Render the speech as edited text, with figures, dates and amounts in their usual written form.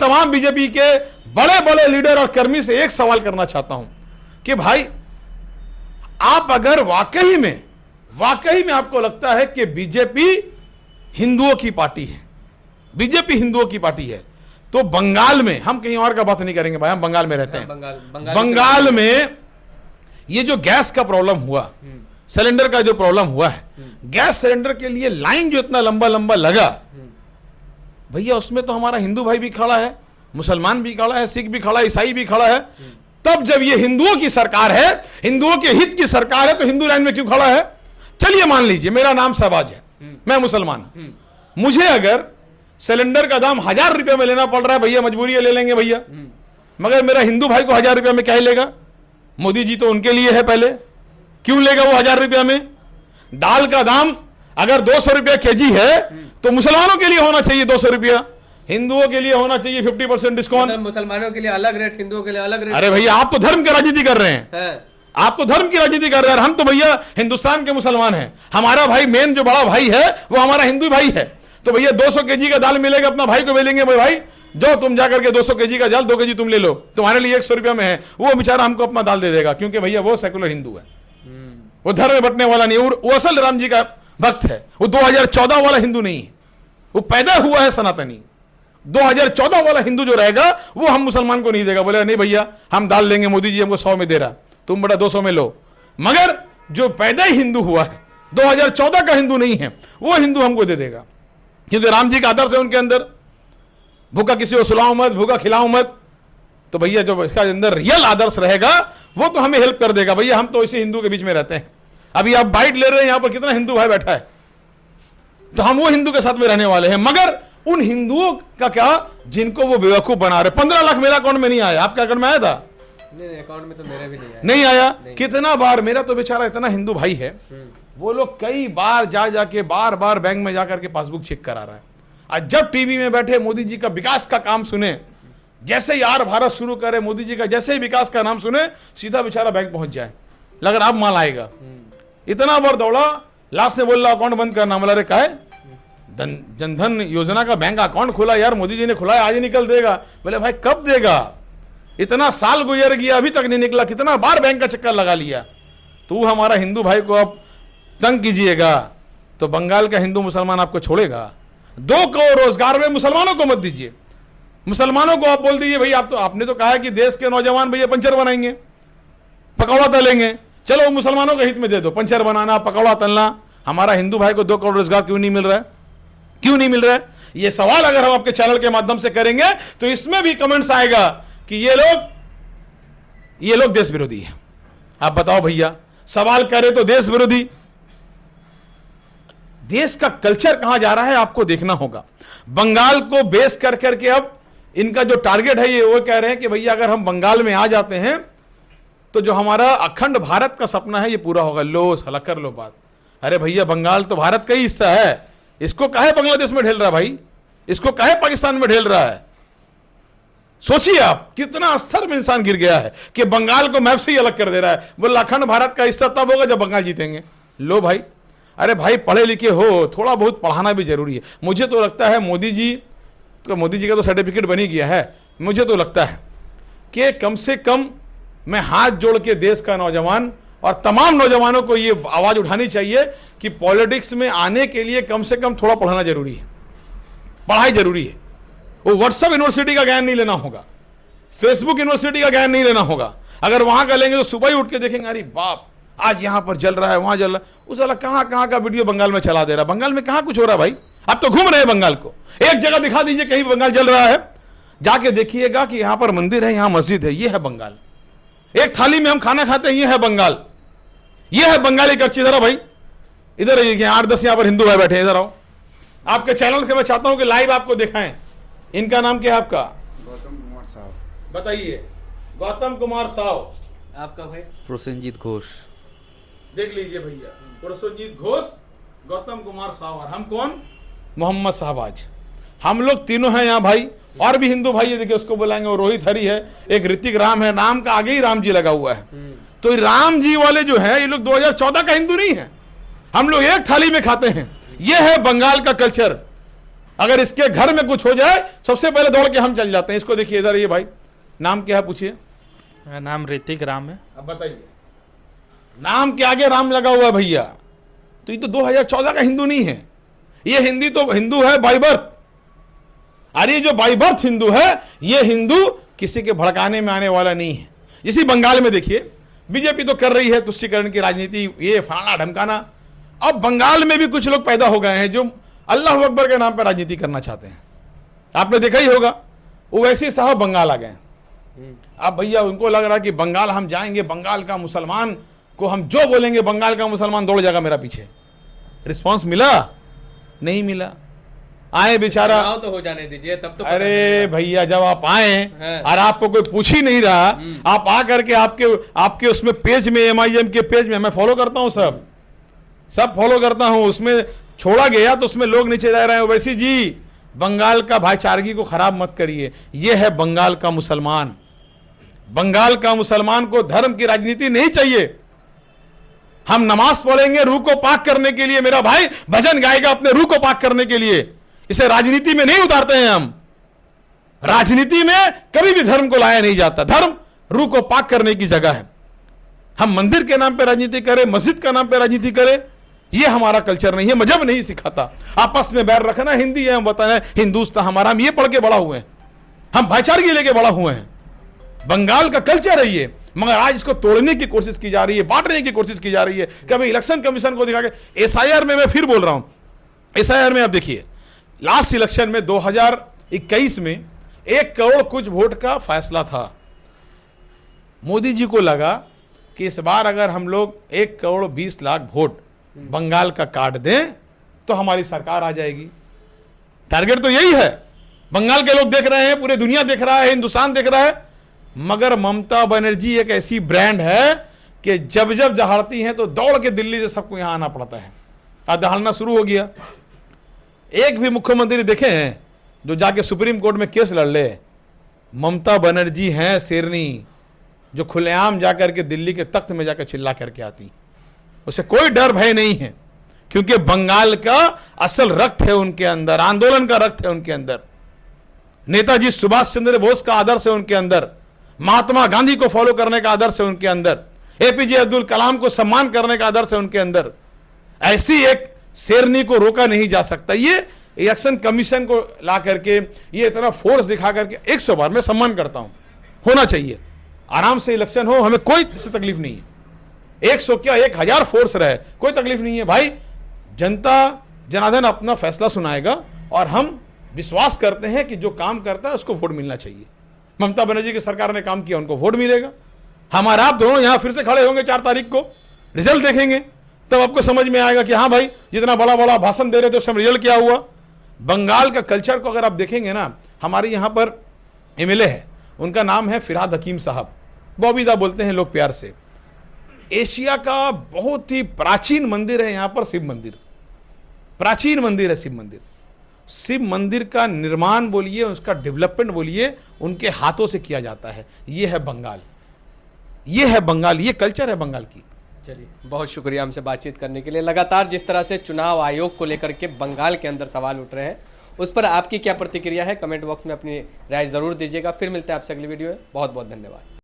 तमाम बीजेपी के बड़े बड़े लीडर और कर्मी से एक सवाल करना चाहता हूं कि भाई आप अगर वाकई में आपको लगता है कि बीजेपी हिंदुओं की पार्टी है, बीजेपी हिंदुओं की पार्टी है, तो बंगाल में, हम कहीं और का बात नहीं करेंगे भाई, हम बंगाल में रहते हैं, बंगाल में ये जो गैस का प्रॉब्लम हुआ, सिलेंडर का जो प्रॉब्लम हुआ है, गैस सिलेंडर के लिए लाइन जो इतना लंबा लंबा लगा, भैया उसमें तो हमारा हिंदू भाई भी खड़ा है, मुसलमान भी खड़ा है, सिख भी खड़ा है, ईसाई भी खड़ा है। तब जब ये हिंदुओं की सरकार है, हिंदुओं के हित की सरकार है, तो हिंदू लाइन में क्यों खड़ा है? चलिए मान लीजिए मेरा नाम शहबाज है, मैं मुसलमान हूं, मुझे अगर सिलेंडर का दाम 1000 रुपये में लेना पड़ रहा है, भैया मजबूरी है, ले लेंगे भैया, मगर मेरा हिंदू भाई को 1000 रुपये में क्या लेगा? मोदी जी तो उनके लिए है, पहले क्यों लेगा वो 1000 रुपये में? दाल का दाम अगर 200 रुपये केजी है तो मुसलमानों के लिए होना चाहिए 200 रुपया, हिंदुओं के लिए होना चाहिए 50% डिस्काउंट, मुसलमानों के लिए अलग रेट, हिंदुओं के लिए अलग रेट। अरे भैया आप तो धर्म की राजनीति कर रहे हैं, आप तो धर्म की राजनीति कर रहे हैं, हम तो भैया हिंदुस्तान के मुसलमान हैं, हमारा भाई मेन जो बड़ा भाई है वो हमारा हिंदू भाई है, तो भैया 200 केजी का दाल मिलेगा, अपना भाई को मिलेंगे, भाई जो तुम जाकर के 200 केजी का दाल 2 केजी तुम ले लो, तुम्हारे लिए 100 रुपया में है, वो बेचारा हमको अपना दाल दे देगा, क्योंकि भैया वो सेकुलर हिंदू है, वो धर्म में बटने वाला नहीं, वो असल राम जी का भक्त है, वो 2014 वाला हिंदू नहीं है, वो पैदा हुआ है सनातनी। 2014 वाला हिंदू जो रहेगा वो हम मुसलमान को नहीं देगा, बोले नहीं भैया हम दाल लेंगे, मोदी जी हमको 100 में दे रहा, तुम बड़ा 200 में लो, मगर जो पैदा ही हिंदू हुआ है 2014 का हिंदू नहीं है, वो हिंदू हमको दे देगा, क्योंकि राम जी का आदर्श है उनके अंदर, भूखा किसी को सुलाओ मत, भूखा खिलाओ मत, तो भैया जो इसका अंदर रियल आदर्श रहेगा वो तो हमें हेल्प कर देगा। भैया हम तो इसी हिंदू के बीच में रहते हैं, अभी आप बाइट ले रहे हैं, यहां पर कितना हिंदू भाई बैठा है, तो हम वो हिंदू के साथ में रहने वाले हैं, मगर उन हिंदुओं का क्या जिनको वो बेवकूफ बना रहे। 15 लाख मेरा अकाउंट में नहीं आया, आपके अकाउंट में आया था? नहीं, अकाउंट में तो मेरा भी नहीं आया। कितना बार, मेरा तो बेचारा इतना हिंदू भाई है, वो लोग कई बार जाके बार बैंक में जाकर के पासबुक चेक करा रहा है। आज जब टीवी में बैठे मोदी जी का विकास का काम सुने, जैसे ही यार भारत शुरू करे, मोदी जी का जैसे ही विकास का नाम सुने, सीधा बेचारा बैंक पहुंच जाए, लग रहा अब माल आएगा, इतना बार दौड़ा, लास्ट में बोल रहा अकाउंट बंद करना, बोला रे काहे? जनधन योजना का बैंक अकाउंट खोला यार, मोदी जी ने खुला है, आज ही निकल देगा। बोले भाई कब देगा? इतना साल गुजर गया अभी तक नहीं निकला, कितना बार बैंक का चक्कर लगा लिया। तू हमारा हिंदू भाई को अब तंग कीजिएगा तो बंगाल का हिंदू मुसलमान आपको छोड़ेगा। 2 करोड़ रोजगार में मुसलमानों को मत दीजिए, मुसलमानों को आप बोल दीजिए भाई आप तो, आपने तो कहा है कि देश के नौजवान भैया पंचर बनाएंगे, पकौड़ा तलेंगे, चलो मुसलमानों के हित में दे दो, पंचर बनाना, पकौड़ा तलना। हमारा हिंदू भाई को 2 करोड़ रोजगार क्यों नहीं मिल रहा है? क्यों नहीं मिल रहा है? ये सवाल अगर हम आपके चैनल के माध्यम से करेंगे तो इसमें भी कमेंट्स आएगा कि ये लोग देश विरोधी है। आप बताओ भैया, सवाल करे तो देश विरोधी। देश का कल्चर कहां जा रहा है आपको देखना होगा। बंगाल को बेस कर करके अब इनका जो टारगेट है ये वो कह रहे हैं कि भैया अगर हम बंगाल में आ जाते हैं तो जो हमारा अखंड भारत का सपना है ये पूरा होगा। लो साला कर लो बात। अरे भैया बंगाल तो भारत का ही हिस्सा है, इसको काहे बांग्लादेश में ढेल रहा है भाई? इसको काहे पाकिस्तान में ढेल रहा है? सोचिए आप कितना स्तर में इंसान गिर गया है कि बंगाल को मैप से ही अलग कर दे रहा है। बोला अखंड भारत का हिस्सा तब होगा जब बंगाल जीतेंगे। लो भाई, अरे भाई पढ़े लिखे हो, थोड़ा बहुत पढ़ाना भी जरूरी है। मुझे तो लगता है मोदी जी का तो सर्टिफिकेट बन ही गया है। मुझे तो लगता है कि कम से कम मैं हाथ जोड़ के देश का नौजवान और तमाम नौजवानों को ये आवाज़ उठानी चाहिए कि पॉलिटिक्स में आने के लिए कम से कम थोड़ा पढ़ना जरूरी है, पढ़ाई जरूरी है। वो व्हाट्सएप यूनिवर्सिटी का ज्ञान नहीं लेना होगा, फेसबुक यूनिवर्सिटी का ज्ञान नहीं लेना होगा। अगर वहां का लेंगे तो सुबह ही उठ के देखेंगे अरे बाप आज यहां पर जल रहा है, वहां जल रहा है, उस वाला कहां का वीडियो बंगाल में चला दे रहा है। बंगाल में कहां कुछ हो रहा है भाई? आप तो घूम रहे हैं बंगाल को, एक जगह दिखा दीजिए कहीं बंगाल जल रहा है, जाके देखिएगा कि यहां पर मंदिर है, यहां मस्जिद है, ये है बंगाल। एक थाली में हम खाना खाते हैं, ये है बंगाल, ये है बंगाली कच्ची। इधर भाई, इधर आइए, 8-10 यहां पर हिंदू भाई बैठे हैं, इधर आओ। आपके चैनल से मैं चाहता हूं कि लाइव आपको दिखाएं। इनका नाम क्या है आपका? गौतम कुमार साहब। बताइए। गौतम कुमार साव। आपका भाई? प्रसेनजीत घोष। देख लीजिए भैया, प्रसेनजीत घोष, गौतम कुमार साव और हम कौन? मोहम्मद शहबाज। हम लोग तीनों हैं यहाँ भाई। और भी हिंदू भाई है, देखिए उसको बुलाएंगे, वो रोहित हरी है, एक ऋतिक राम है, नाम का आगे ही राम जी लगा हुआ है। तो राम जी वाले जो है ये लोग 2014 का हिंदू नहीं है। हम लोग एक थाली में खाते हैं। ये है बंगाल का कल्चर। अगर इसके घर में कुछ हो जाए सबसे पहले दौड़ के हम चल जाते हैं। इसको देखिए इधर, ये भाई नाम क्या है पूछिए। मेरा नाम ऋतिक राम है। अब बताइए, नाम के आगे राम लगा हुआ है भैया, तो ये तो 2014 का हिंदू नहीं है, ये हिंदू है बाय बर्थ। अरे ये जो बाय बर्थ हिंदू है, ये हिंदू किसी के भड़काने में आने वाला नहीं है। इसी बंगाल में देखिए, बीजेपी तो कर रही है तुष्टीकरण की राजनीति, ये फलाना ढमकाना। अब बंगाल में भी कुछ लोग पैदा हो गए हैं जो अल्लाह अकबर के नाम पर राजनीति करना चाहते हैं। आपने देखा ही होगा, ओवैसी साहब बंगाल आ गए। अब भैया उनको लग रहा है कि बंगाल हम जाएंगे, बंगाल का मुसलमान को हम जो बोलेंगे बंगाल का मुसलमान दौड़ जाएगा मेरा पीछे। रिस्पांस मिला? नहीं मिला। आए बेचारा, चुनाव तो हो जाने दीजिए तब तो। अरे भैया जब आप आए हाँ। और आपको कोई पूछ ही नहीं रहा, आप आ करके आपके उसमें पेज में, MIM के पेज में, मैं फॉलो करता हूं, सब फॉलो करता हूं, उसमें छोड़ा गया तो उसमें लोग नीचे रह रहे हैं। वैसी जी बंगाल का भाईचारगी को खराब मत करिए। यह है बंगाल का मुसलमान। बंगाल का मुसलमान को धर्म की राजनीति नहीं चाहिए। हम नमाज पढ़ेंगे रूह को पाक करने के लिए, मेरा भाई भजन गाएगा अपने रूह को पाक करने के लिए। इसे राजनीति में नहीं उतारते हैं हम। राजनीति में कभी भी धर्म को लाया नहीं जाता। धर्म रूह को पाक करने की जगह है। हम मंदिर के नाम पे राजनीति करें, मस्जिद का नाम पे राजनीति करें, यह हमारा कल्चर नहीं है, मजहब नहीं सिखाता। आपस में बैर रखना हिंदी है, हम बताना हिंदुस्तान हमारा, हम ये पढ़ के बड़ा हुए हैं, हम भाईचारगी लेके बड़ा हुए हैं। बंगाल का कल्चर है ये, मगर आज इसको तोड़ने की कोशिश की जा रही है, बांटने की कोशिश की जा रही है। कभी इलेक्शन कमीशन को दिखा के SIR में, मैं फिर बोल रहा हूं, SIR में आप देखिए, लास्ट इलेक्शन में 2021 में 1 करोड़ कुछ वोट का फैसला था। मोदी जी को लगा कि इस बार अगर हम लोग 1 करोड़ 20 लाख वोट बंगाल का काट दें तो हमारी सरकार आ जाएगी। टारगेट तो यही है। बंगाल के लोग देख रहे हैं, पूरी दुनिया देख रहा है, हिंदुस्तान देख रहा है। मगर ममता बनर्जी एक ऐसी ब्रांड है कि जब जब दहाड़ती हैं तो दौड़ के दिल्ली से सबको यहां आना पड़ता है। आज दहाड़ना शुरू हो गया। एक भी मुख्यमंत्री देखे हैं जो जाके सुप्रीम कोर्ट में केस लड़ ले? ममता बनर्जी हैं शेरनी, जो खुलेआम जाकर के दिल्ली के तख्त में जाकर चिल्ला करके आती। उसे कोई डर भय नहीं है, क्योंकि बंगाल का असल रक्त है उनके अंदर, आंदोलन का रक्त है उनके अंदर, नेताजी सुभाष चंद्र बोस का आदर्श है उनके अंदर, महात्मा गांधी को फॉलो करने का आदर्श है उनके अंदर, APJ अब्दुल कलाम को सम्मान करने का आदर्श है उनके अंदर। ऐसी एक शेरनी को रोका नहीं जा सकता। ये इलेक्शन कमीशन को ला करके, ये इतना फोर्स दिखा करके, 100 बार मैं सम्मान करता हूं, होना चाहिए, आराम से इलेक्शन हो, हमें कोई तकलीफ नहीं है। 100 क्या 1000 फोर्स रहे, कोई तकलीफ नहीं है भाई। जनता जनार्दन अपना फैसला सुनाएगा और हम विश्वास करते हैं कि जो काम करता है उसको वोट मिलना चाहिए। ममता बनर्जी की सरकार ने काम किया, उनको वोट मिलेगा। हमारा आप दोनों यहां फिर से खड़े होंगे 4 तारीख को, रिजल्ट देखेंगे, तब आपको समझ में आएगा कि हाँ भाई, जितना बड़ा बड़ा भाषण दे रहे थे उस समय रिजल्ट क्या हुआ। बंगाल का कल्चर को अगर आप देखेंगे ना, हमारे यहाँ पर MLA है, उनका नाम है फिरहाद हकीम साहब, बॉबीदा बोलते हैं लोग प्यार से। एशिया का बहुत ही प्राचीन मंदिर है यहाँ पर, शिव मंदिर, प्राचीन मंदिर है शिव मंदिर। शिव मंदिर का निर्माण बोलिए, उसका डेवलपमेंट बोलिए, उनके हाथों से किया जाता है। ये है बंगाल, ये है बंगाल, ये कल्चर है बंगाल की। चलिए, बहुत शुक्रिया हमसे बातचीत करने के लिए। लगातार जिस तरह से चुनाव आयोग को लेकर के बंगाल के अंदर सवाल उठ रहे हैं, उस पर आपकी क्या प्रतिक्रिया है, कमेंट बॉक्स में अपनी राय जरूर दीजिएगा। फिर मिलते हैं आपसे अगली वीडियो में। बहुत बहुत धन्यवाद।